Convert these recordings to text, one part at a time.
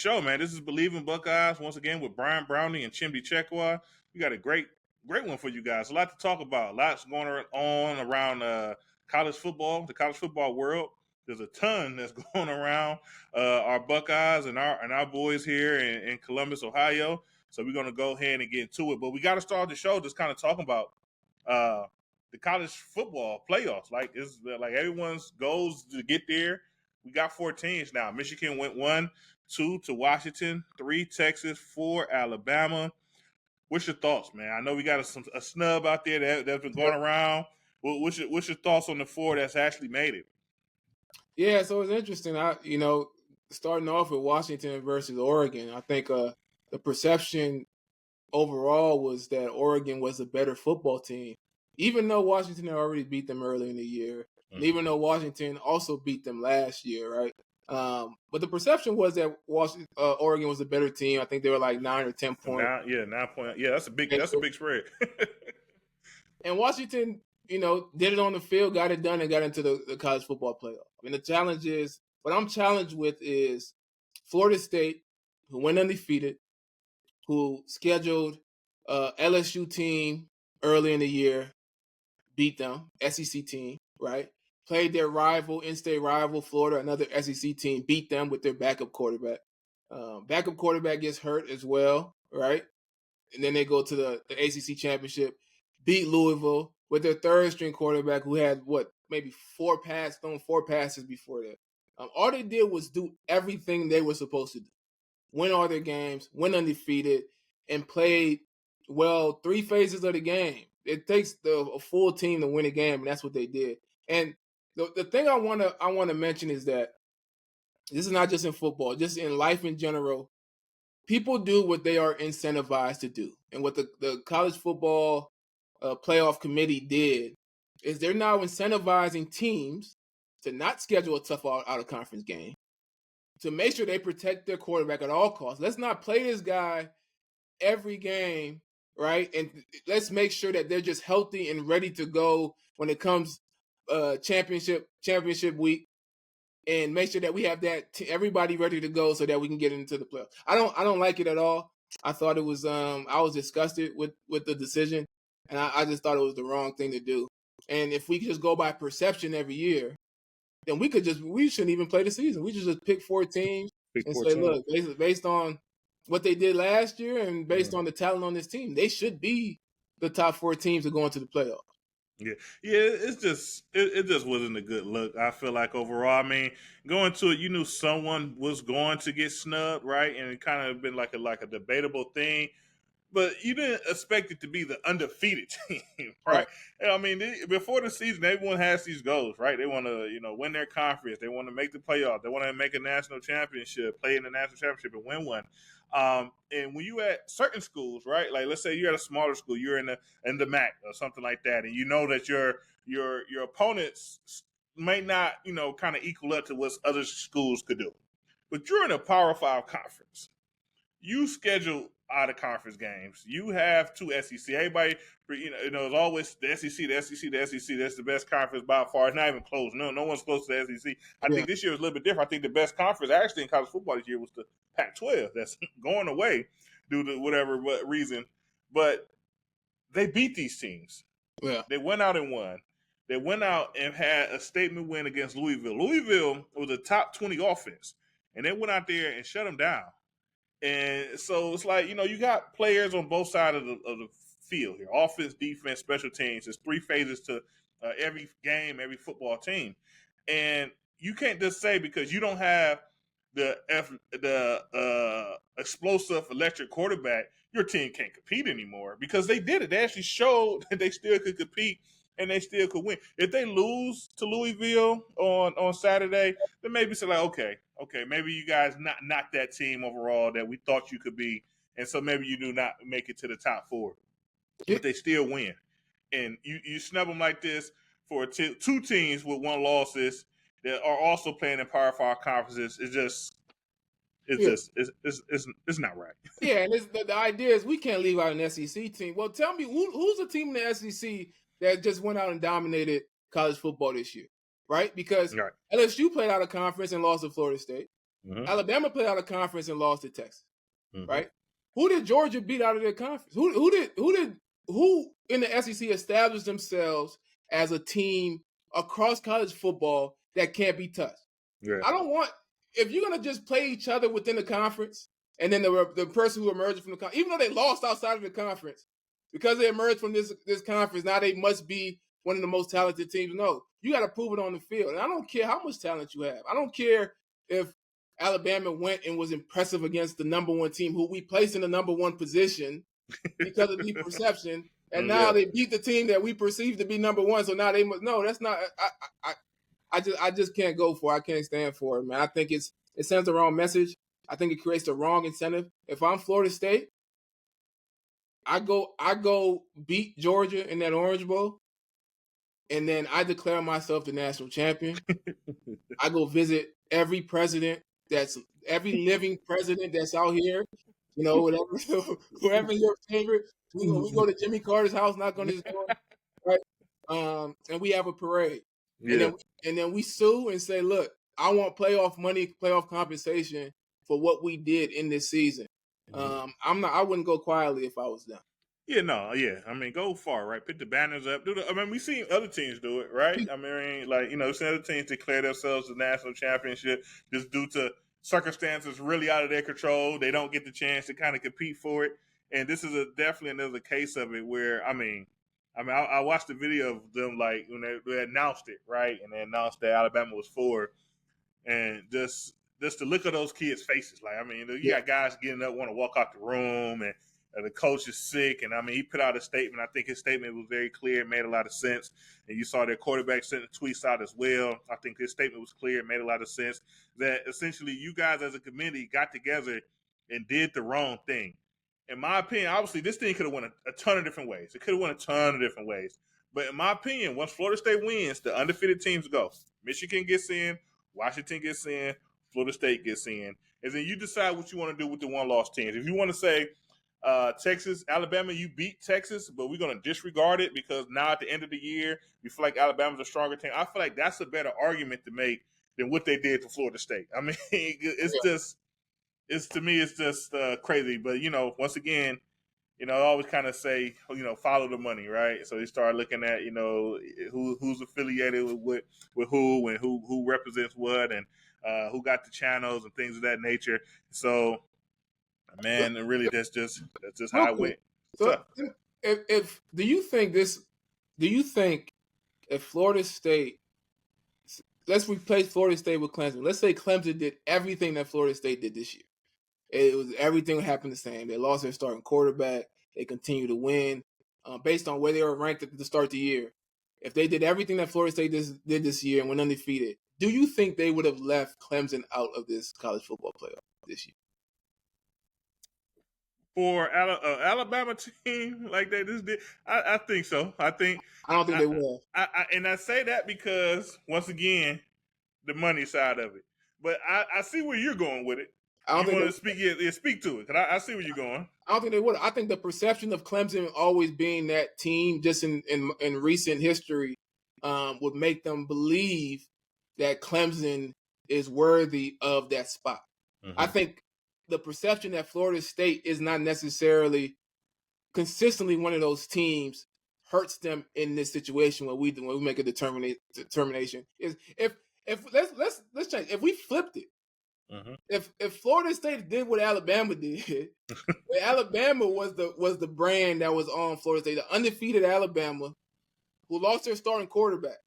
Show, man. This is Believe in Buckeyes once again with Brian Brownie and Chimby Chekwa. We got a great one for you guys. A lot to talk about. Lots going on around college football, the college football world. There's a ton that's going around our Buckeyes and our boys here in Columbus, Ohio. So we're gonna go ahead and get into it. But we got to start the show just kind of talking about the college football playoffs. Like it's like everyone's goals to get there. We got 4 teams now. Michigan went 1, 2 to Washington, 3 Texas, 4 Alabama. What's your thoughts, man? I know we got a snub out there that's been going around. What's your thoughts on the 4 that's actually made it? Yeah, so it's interesting. Starting off with Washington versus Oregon, I think the perception overall was that Oregon was a better football team, even though Washington had already beat them early in the year, and even though Washington also beat them last year, right? But the perception was that Oregon was a better team. I think they were like 9 or 10 points. 9 point. Yeah, that's a big spread. And Washington, did it on the field, got it done, and got into the college football playoff. And the challenge is, what I'm challenged with is Florida State, who went undefeated, who scheduled LSU team early in the year, beat them, SEC team, right? Played their rival, in-state rival, Florida, another SEC team, beat them with their backup quarterback. Backup quarterback gets hurt as well, right? And then they go to the ACC championship, beat Louisville with their third-string quarterback who had, maybe 4 passes before that. All they did was do everything they were supposed to do. Win all their games, went undefeated, and played, 3 phases of the game. It takes a full team to win a game, and that's what they did. And the thing I want to mention is that this is not just in football, just in life in general. People do what they are incentivized to do. And what the college football playoff committee did is they're now incentivizing teams to not schedule a tough out-of-conference game, to make sure they protect their quarterback at all costs. Let's not play this guy every game, right? And let's make sure that they're just healthy and ready to go when it comes championship week, and make sure that we have everybody ready to go so that we can get into the playoffs. I don't like it at all. I thought it was I was disgusted with the decision, and I just thought it was the wrong thing to do. And if we could just go by perception every year, then we shouldn't even play the season. We should just pick 4 teams and say, look, based on what they did last year and based on the talent on this team, they should be the top 4 teams to go into the playoffs. Yeah, it just wasn't a good look. I feel like overall, I mean, going to it, you knew someone was going to get snubbed, right? And it kind of been like a debatable thing. But you didn't expect it to be the undefeated team, right? I mean, before the season, everyone has these goals, right? They want to, win their conference. They want to make the playoff. They want to make a national championship, play in the national championship, and win one. And when you at certain schools, right? Like, let's say you're at a smaller school, you're in the MAC or something like that, and you know that your opponents may not, kind of equal up to what other schools could do. But you're in a Power 5 conference. You schedule out of conference games. You have 2 SEC. Everybody, it's always the SEC. That's the best conference by far. It's not even close. No one's close to the SEC. I think this year is a little bit different. I think the best conference actually in college football this year was the Pac-12. That's going away due to whatever reason. But they beat these teams. Yeah. They went out and won. They went out and had a statement win against Louisville. Louisville was a top 20 offense, and they went out there and shut them down. And so it's like, you got players on both sides of the field here. Offense, defense, special teams. There's 3 phases to every game, every football team. And you can't just say because you don't have the explosive electric quarterback, your team can't compete anymore, because they did it. They actually showed that they still could compete and they still could win. If they lose to Louisville on Saturday, then maybe say like, okay, maybe you guys not that team overall that we thought you could be, and so maybe you do not make it to the top 4. But they still win. And you snub them like this for 2 teams with 1 losses that are also playing in Power 5 conferences. It's not right. Yeah, and the idea is we can't leave out an SEC team. Well, tell me, who's a team in the SEC that just went out and dominated college football this year, right? Because LSU played out of conference and lost to Florida State. Mm-hmm. Alabama played out of conference and lost to Texas, Mm-hmm. right? Who did Georgia beat out of their conference? Who in the SEC established themselves as a team across college football that can't be touched? Yeah. I don't want, if you're gonna just play each other within the conference, and then the person who emerged from the conference, even though they lost outside of the conference, because they emerged from this conference, now they must be one of the most talented teams. No, you got to prove it on the field. And I don't care how much talent you have. I don't care if Alabama went and was impressive against the number one team who we placed in the number one position because of the perception. And now they beat the team that we perceive to be number one. So now they must, no, that's not, I just can't go for it. I can't stand for it, man. I think it sends the wrong message. I think it creates the wrong incentive. If I'm Florida State, I go beat Georgia in that Orange Bowl, and then I declare myself the national champion. I go visit every living president that's out here, whatever, whoever your favorite. We go to Jimmy Carter's house, knock on his door, right? And we have a parade, Yeah. and then we sue and say, look, I want playoff money, playoff compensation for what we did in this season. I wouldn't go quietly if I was them. Yeah, no, yeah. I mean, go far, right? Put the banners up. We've seen other teams do it, right? I mean, like, we've seen other teams declare themselves the national championship just due to circumstances really out of their control. They don't get the chance to kind of compete for it. And this is definitely another case of it where, I watched the video of them, like, when they announced it, right? And they announced that Alabama was 4. And just to look at those kids' faces, like, you got guys getting up, want to walk out the room, and the coach is sick. And he put out a statement. I think his statement was very clear, made a lot of sense. And you saw their quarterback sending tweets out as well. I think his statement was clear, made a lot of sense. That essentially you guys as a committee got together and did the wrong thing. In my opinion, obviously this thing could have went a ton of different ways. It could have went a ton of different ways. But in my opinion, once Florida State wins, the undefeated teams go. Michigan gets in, Washington gets in, Florida State gets in, and then you decide what you want to do with the one-loss teams. If you want to say Texas, Alabama, you beat Texas, but we're going to disregard it because now at the end of the year, we feel like Alabama's a stronger team. I feel like that's a better argument to make than what they did to Florida State. To me, it's just crazy. But, once again, I always kind of say, follow the money, right? So they start looking at, who's affiliated with who and who represents what and who got the channels and things of that nature. So, man, really, that's just how it went. So, if do you think if Florida State, let's replace Florida State with Clemson. Let's say Clemson did everything that Florida State did this year. It was everything happened the same. They lost their starting quarterback. They continue to win based on where they were ranked at the start of the year. If they did everything that Florida State did this year and went undefeated, do you think they would have left Clemson out of this college football playoff this year? For Alabama team like they just did, I think so. I don't think they will. And I say that because once again, the money side of it. But I see where you're going with it. I don't want to speak. Yeah, speak to it. Cause I see where you're going. I don't think they would. I think the perception of Clemson always being that team, just in recent history, would make them believe that Clemson is worthy of that spot. Mm-hmm. I think the perception that Florida State is not necessarily consistently one of those teams hurts them in this situation when we make a determination. Is if let's change. If we flipped it. Mm-hmm. If Florida State did what Alabama did, Alabama was the brand that was on Florida State, the undefeated Alabama, who lost their starting quarterback,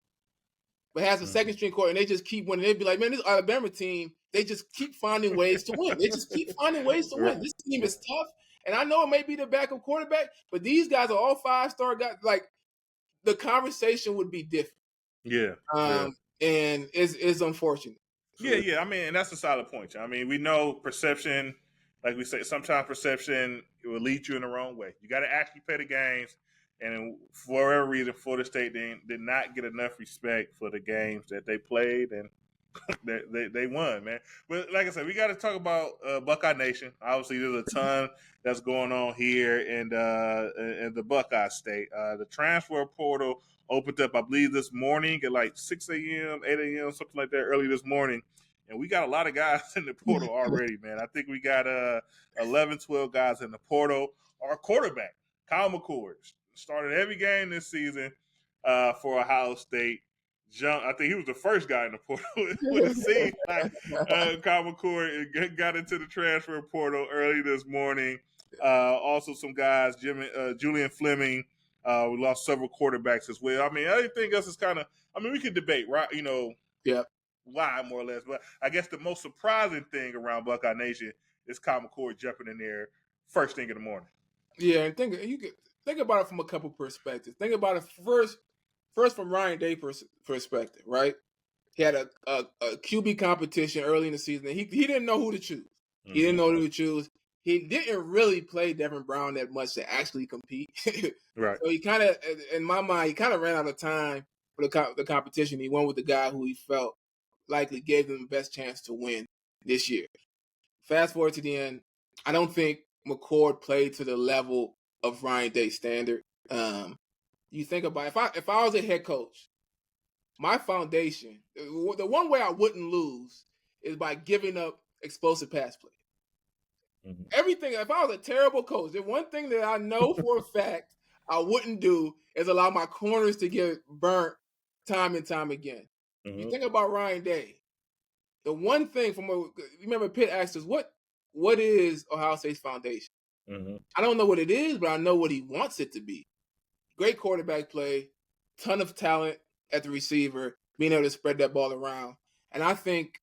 but has a second string quarterback, and they just keep winning. They'd be like, man, this Alabama team, they just keep finding ways to win. They just keep finding ways to win. This team is tough, and I know it may be the backup quarterback, but these guys are all 5-star guys. Like, the conversation would be different. Yeah. And it's unfortunate. Yeah. And that's a solid point. We know perception, like we say, sometimes perception will lead you in the wrong way. You got to actually play the games. And for whatever reason, Florida State did not get enough respect for the games that they played, and they won, man. But like I said, we got to talk about Buckeye Nation. Obviously, there's a ton that's going on here in the Buckeye State. The transfer portal opened up, I believe, this morning at like 6 a.m., 8 a.m., something like that, early this morning. And we got a lot of guys in the portal already, man. I think we got 11, 12 guys in the portal. Our quarterback, Kyle McCord, started every game this season for Ohio State. I think he was the first guy in the portal. It seemed like Kyle McCord got into the transfer portal early this morning. Also, some guys, Julian Fleming. We lost several quarterbacks as well. I mean, everything else is kind of. I mean, we could debate, right? Yeah. Why more or less. But I guess the most surprising thing around Buckeye Nation is Kyle McCord jumping in there first thing in the morning. Yeah, and think about it from a couple perspectives. Think about it first from Ryan Day perspective, right? He had a QB competition early in the season. He didn't know who to choose. He didn't know who to choose. He didn't really play Devin Brown that much to actually compete. Right. So he kind of, in my mind, he kind of ran out of time for the competition. He went with the guy who he felt likely gave them the best chance to win this year. Fast forward to the end, I don't think McCord played to the level of Ryan Day's standard. You think about if I was a head coach, my foundation, the one way I wouldn't lose is by giving up explosive pass play. Mm-hmm. Everything, if I was a terrible coach, the one thing that I know for a fact I wouldn't do is allow my corners to get burnt time and time again. Mm-hmm. You think about Ryan Day. The one thing remember Pitt asked us, what is Ohio State's foundation? Mm-hmm. I don't know what it is, but I know what he wants it to be. Great quarterback play, ton of talent at the receiver, being able to spread that ball around. And I think,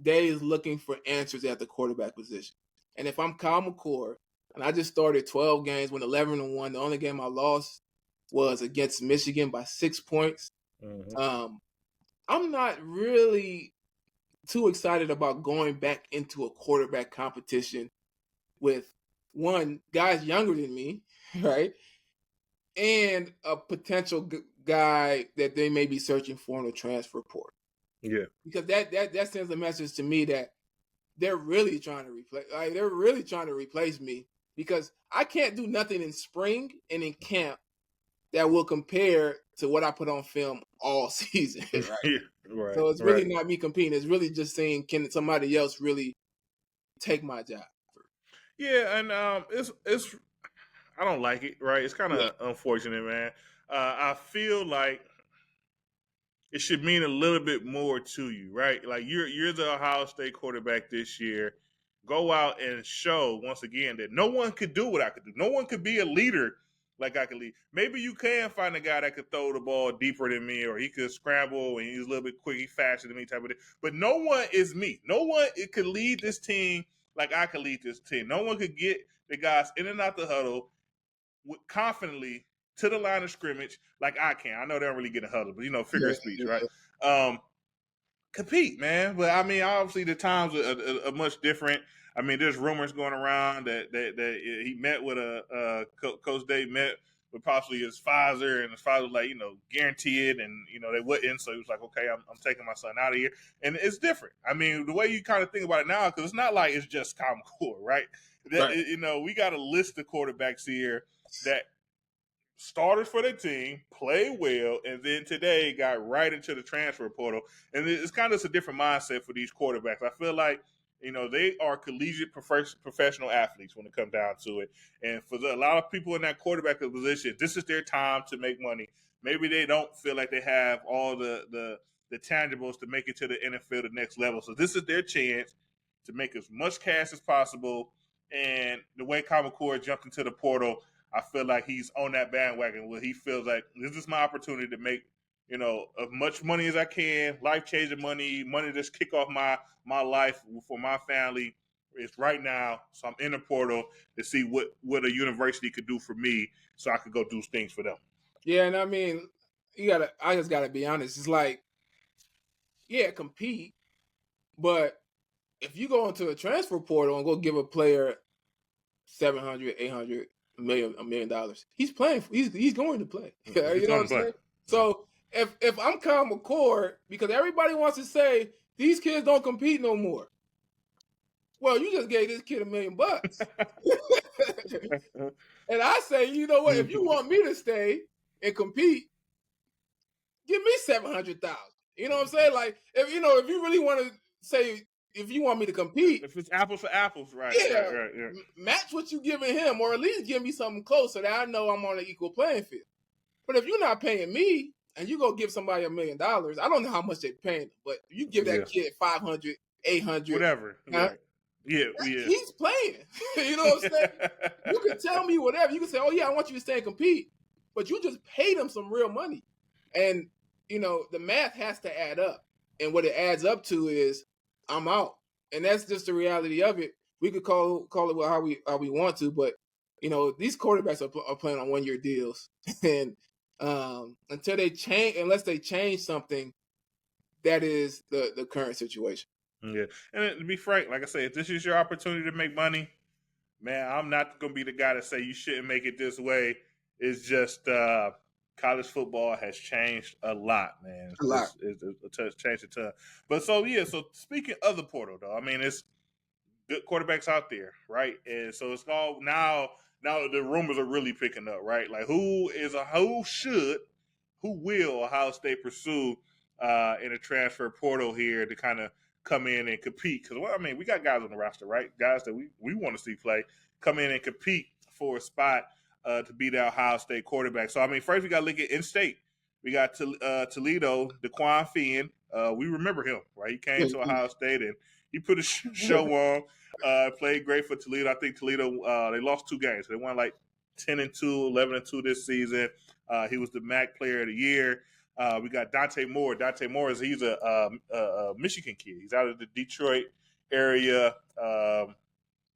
Day is looking for answers at the quarterback position. And if I'm Kyle McCord, and I just started 12 games, went 11-1, the only game I lost was against Michigan by 6 points. Mm-hmm. I'm not really too excited about going back into a quarterback competition with one guys younger than me, right? And a potential guy that they may be searching for in the transfer portal. Yeah, because that sends a message to me that they're really trying to replace me, because I can't do nothing in spring and in camp that will compare to what I put on film all season, right? Right. So it's really not me competing. It's really just saying, can somebody else really take my job? Yeah, and it's I don't like it, right? It's kind of unfortunate, man. I feel like it should mean a little bit more to you, right? Like you're the Ohio State quarterback this year. Go out and show once again that no one could do what I could do. No one could be a leader like I could lead. Maybe you can find a guy that could throw the ball deeper than me, or he could scramble and he's a little bit quick, he's faster than me, type of thing. But no one is me. No one could lead this team like I could lead this team. No one could get the guys in and out the huddle confidently to the line of scrimmage like I can. I know they don't really get a huddle, but figure of speech, right? Compete, man. But I mean, obviously the times are much different. I mean, there's rumors going around that he met with Coach Dave met with possibly his father, and his father was like, guarantee it, and they wouldn't. So he was like, okay, I'm taking my son out of here, and it's different. I mean, the way you kind of think about it now, because it's not like it's just Kyle McCord, right? We got a list of quarterbacks here that started for the team, played well, and then today got right into the transfer portal. And it's kind of a different mindset for these quarterbacks. I feel like, they are collegiate professional athletes when it comes down to it. And for a lot of people in that quarterback position, this is their time to make money. Maybe they don't feel like they have all the tangibles to make it to the NFL, the next level. So this is their chance to make as much cash as possible. And the way Kyle McCord jumped into the portal, I feel like he's on that bandwagon where he feels like this is my opportunity to make, as much money as I can, life-changing money to kick off my life for my family. It's right now. So I'm in the portal to see what a university could do for me so I could go do things for them. Yeah, and I mean, I just got to be honest. It's like, yeah, compete, but if you go into a transfer portal and go give a player $700, $800, $1 million, he's playing. He's going to play. You know what I'm saying? So if I'm Kyle McCord, because everybody wants to say these kids don't compete no more. Well, you just gave this kid $1 million. And I say, you know what? If you want me to stay and compete, give me $700,000. You know what I'm saying? Like, if you really want to say if you want me to compete, If it's apples for apples, right, yeah, yeah. match what you giving him, or at least give me something close so that I know I'm on an equal playing field. But if you're not paying me and you go give somebody $1 million, I don't know how much they're paying them, but you give Yeah. that kid 500, 800, Whatever. Right. Yeah. he's playing. You know what I'm saying? You can tell me whatever. You can say, "Oh yeah, I want you to stay and compete," but you just paid him some real money, and the math has to add up. And what it adds up to is I'm out, and that's just the reality of it. We could call it how we want to, but these quarterbacks are playing on 1-year deals, and unless they change something, that is the current situation. Yeah. And to be frank, like I said, if this is your opportunity to make money, man, I'm not going to be the guy to say you shouldn't make it this way. It's just college football has changed a lot, man. A lot. It's changed a ton. But so speaking of the portal, though, I mean, it's good quarterbacks out there, right? And so it's all now the rumors are really picking up, right? Like who will Ohio State pursue in a transfer portal here to kind of come in and compete? Because we got guys on the roster, right? Guys that we want to see play, come in and compete for a spot to be the Ohio State quarterback. So first we got to look at in-state. We got Toledo, DeQuan Finn. We remember him, right? He came to Ohio State and he put a show on. Played great for Toledo. I think Toledo they lost 2 games. They won like 10-2, 11-2 this season. He was the MAC Player of the Year. We got Dante Moore. Dante Moore he's a Michigan kid. He's out of the Detroit area.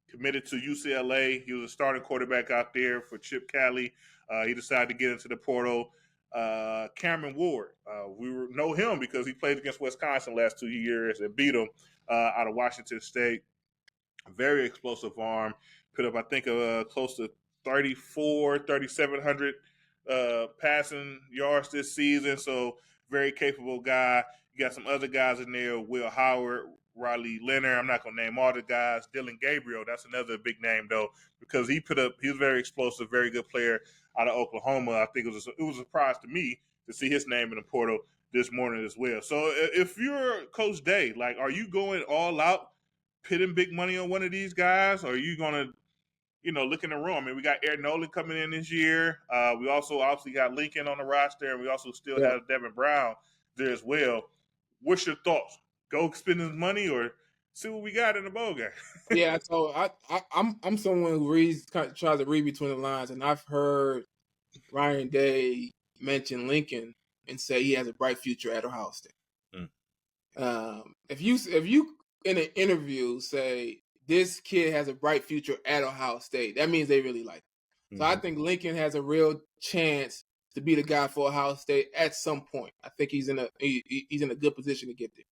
Committed to UCLA. He was a starting quarterback out there for Chip Kelly. He decided to get into the portal. Cameron Ward. We know him because he played against Wisconsin last 2 years and beat them out of Washington State. Very explosive arm. Put up, I think, close to 3,700 passing yards this season. So very capable guy. You got some other guys in there, Will Howard, Riley Leonard. I'm not going to name all the guys. Dylan Gabriel, that's another big name, though, because he was very explosive, very good player out of Oklahoma. I think it was a surprise to me to see his name in the portal this morning as well. So if you're Coach Day, like, are you going all out, pitting big money on one of these guys, or are you going to look in the room? We got Aaron Nolan coming in this year. We also obviously got Lincoln on the roster, and we also still have Devin Brown there as well. What's your thoughts? Go spend his money or see what we got in the bowl game? Yeah, so I'm someone who tries to read between the lines, and I've heard Ryan Day mention Lincoln and say he has a bright future at Ohio State. If you in an interview say this kid has a bright future at Ohio State, that means they really like him. So I think Lincoln has a real chance to be the guy for Ohio State at some point. I think he's in a good position to get there.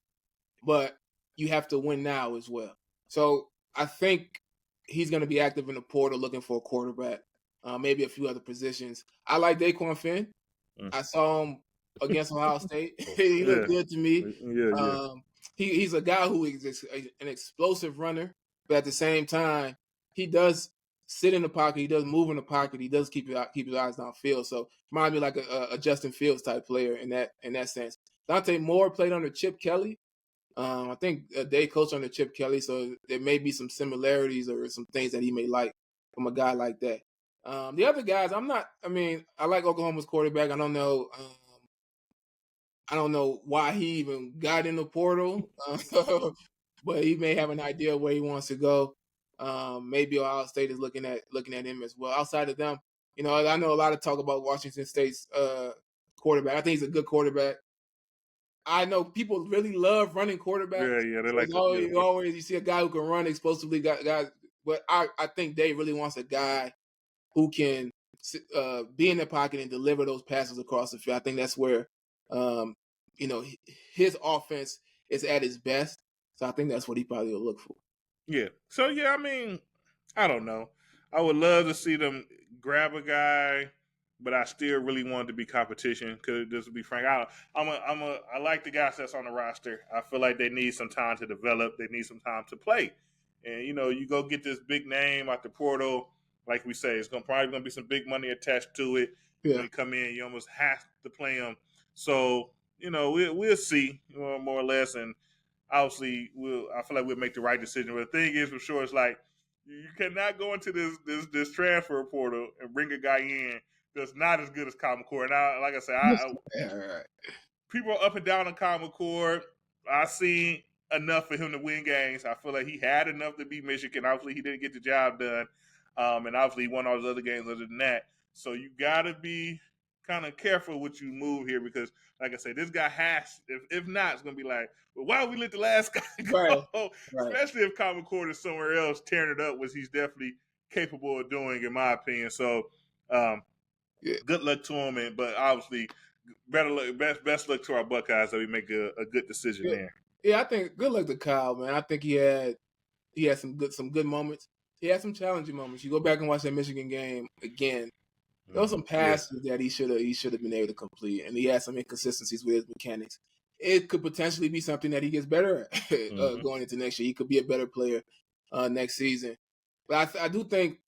But you have to win now as well. So I think he's going to be active in the portal looking for a quarterback, maybe a few other positions. I like Daquan Finn. I saw him against Ohio State. He looked good to me. He's a guy who is an explosive runner, but at the same time, he does sit in the pocket. He does move in the pocket. He does keep his eyes downfield. So reminds me like a Justin Fields type player in that sense. Dante Moore played under Chip Kelly. I think they coached under Chip Kelly, so there may be some similarities or some things that he may like from a guy like that. The other guys, I like Oklahoma's quarterback. I don't know why he even got in the portal, but he may have an idea where he wants to go. Maybe Ohio State is looking at him as well. Outside of them, I know a lot of talk about Washington State's quarterback. I think he's a good quarterback. I know people really love running quarterbacks. Yeah, they like always you see a guy who can run explosively, guys. But I think Dave really wants a guy who can be in the pocket and deliver those passes across the field. I think that's where his offense is at its best. So I think that's what he probably will look for. Yeah. So I don't know. I would love to see them grab a guy, but I still really want it to be competition. Because just to be frank, I like the guys that's on the roster. I feel like they need some time to develop. They need some time to play. And you go get this big name out the portal. Like we say, it's probably gonna be some big money attached to it. Yeah. When you come in, you almost have to play them. So we'll see more or less. And obviously I feel like we'll make the right decision. But the thing is, for sure, it's like you cannot go into this transfer portal and bring a guy in that's not as good as Kyle McCord. Now, like I said, Right. people are up and down on Kyle McCord. I seen enough for him to win games. I feel like he had enough to beat Michigan. Obviously, he didn't get the job done, and obviously he won all those other games other than that. So you got to be kind of careful what you move here because, like I said, this guy has. If not, it's gonna be like, well, why don't we let the last guy Right. go? Right. Especially if Kyle McCord is somewhere else tearing it up, which he's definitely capable of doing, in my opinion. So, Yeah. good luck to him, but obviously, better luck, best luck to our Buckeyes that we make a good decision Yeah. there. Yeah, I think good luck to Kyle, man. I think he had some good moments. He had some challenging moments. You go back and watch that Michigan game again. There were some Yeah. passes that he should have been able to complete, and he had some inconsistencies with his mechanics. It could potentially be something that he gets better at going into next year. He could be a better player next season. But I do think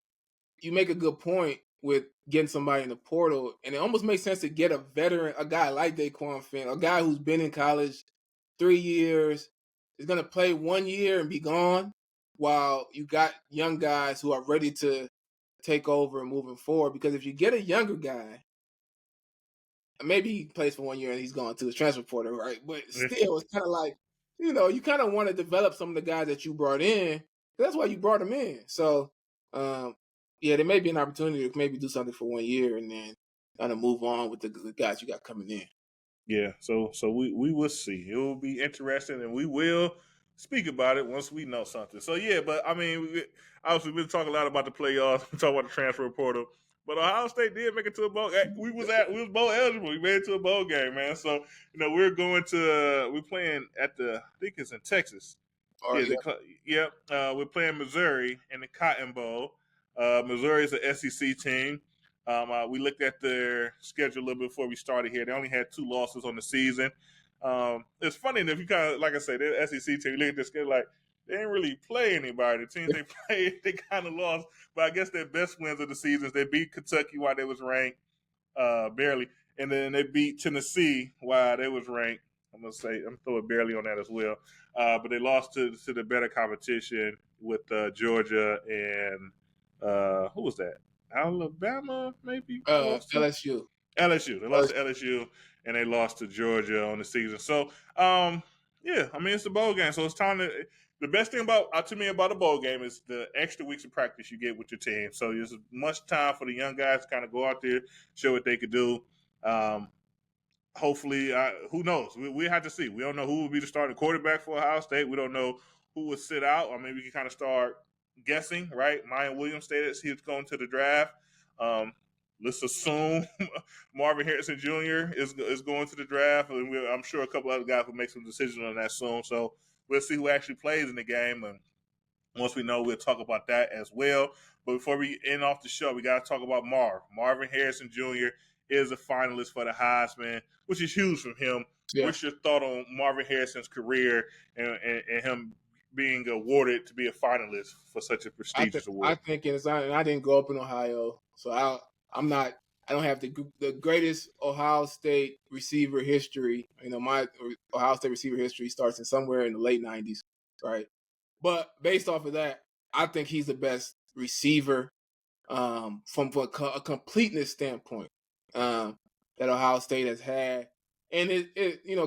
you make a good point with getting somebody in the portal, and it almost makes sense to get a veteran, a guy like Daquan Finn, a guy who's been in college 3 years, is going to play 1 year and be gone, while you got young guys who are ready to take over and moving forward. Because if you get a younger guy, maybe he plays for 1 year and he's gone to his transfer portal, right? But still, it's kind of like, you kind of want to develop some of the guys that you brought in. That's why you brought them in. So, yeah, there may be an opportunity to maybe do something for 1 year and then kind of move on with the guys you got coming in. Yeah, so we will see. It will be interesting, and we will speak about it once we know something. So yeah, but I mean, obviously we've been talking a lot about the playoffs, we talk about the transfer portal, but Ohio State did make it to a bowl. We was bowl eligible. We made it to a bowl game, man. So we're going to we're playing at the I think it's in Texas. Or Yeah, yeah, yep. We're playing Missouri in the Cotton Bowl. Missouri is an SEC team. We looked at their schedule a little bit before we started here. They only had 2 losses on the season. It's funny if you kind of, like I say, they're the SEC team. You look at their schedule like they didn't really play anybody. The teams they played, they kind of lost. But I guess their best wins of the season is they beat Kentucky while they was ranked, barely, and then they beat Tennessee while they was ranked. I'm throwing barely on that as well. But they lost to the better competition with Georgia and who was that? Alabama, maybe they lost to LSU. LSU. They lost to LSU and they lost to Georgia on the season. So, yeah, I mean it's the bowl game, so it's time to. The best thing to me about a bowl game is the extra weeks of practice you get with your team. So there's much time for the young guys to kind of go out there, show what they could do. Hopefully, who knows? We have to see. We don't know who will be the starting quarterback for Ohio State. We don't know who will sit out. I mean, we can kind of start guessing, right? Mayan Williams stated he was going to the draft. Let's assume Marvin Harrison Jr. is going to the draft, and I'm sure a couple other guys will make some decisions on that soon. So we'll see who actually plays in the game, and once we know, we'll talk about that as well. But before we end off the show, we got to talk about Marvin Harrison Jr. is a finalist for the Heisman, which is huge from him. Yeah. What's your thought on Marvin Harrison's career and him being awarded to be a finalist for such a prestigious award? I think and I didn't grow up in Ohio, so I'm not. I don't have the greatest Ohio State receiver history. My Ohio State receiver history starts in somewhere in the late '90s, right? But based off of that, I think he's the best receiver from a completeness standpoint that Ohio State has had, and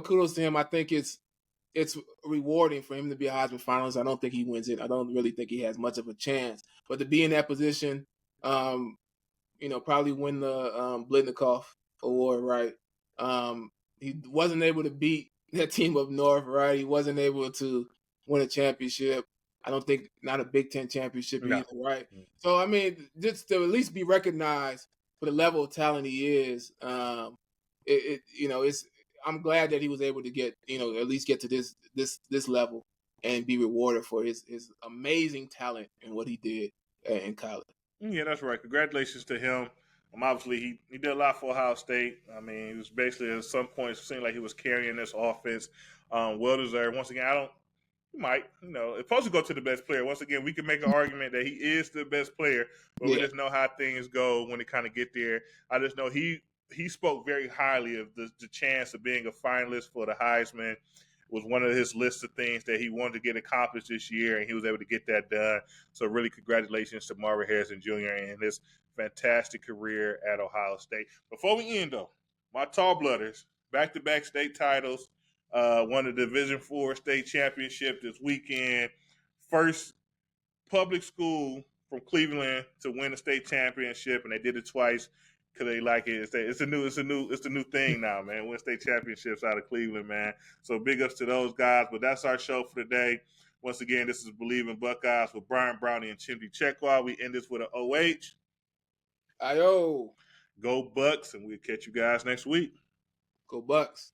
kudos to him. I think it's rewarding for him to be a Heisman finalist. I don't think he wins it. I don't really think he has much of a chance. But to be in that position, probably win the Blitnikoff Award, right? He wasn't able to beat that team up north, right? He wasn't able to win a championship. I don't think not a Big Ten championship either, right? So I mean, just to at least be recognized for the level of talent he is, it's I'm glad that he was able to get at least get to this level and be rewarded for his amazing talent and what he did in college. Yeah, that's right. Congratulations to him. Obviously, he did a lot for Ohio State. I mean, he was basically at some point it seemed like he was carrying this offense. Well deserved. Once again, he might, it's supposed to go to the best player. Once again, we can make an argument that he is the best player, but we just know how things go when they kind of get there. I just know he spoke very highly of the chance of being a finalist for the Heisman. was one of his list of things that he wanted to get accomplished this year, and he was able to get that done. So really, congratulations to Marvin Harrison Jr. and his fantastic career at Ohio State. Before we end, though, my Tall Blooders, back-to-back state titles, won the Division IV state championship this weekend. First public school from Cleveland to win a state championship, and they did it twice because they like it. It's the new thing now, man. Win state championships out of Cleveland, man. So big ups to those guys. But that's our show for today. Once again, this is Believe in Buckeyes with Brian Brownie and Chimney Checkwa. We end this with an OH. Ayo. Go Bucks, and we'll catch you guys next week. Go Bucks.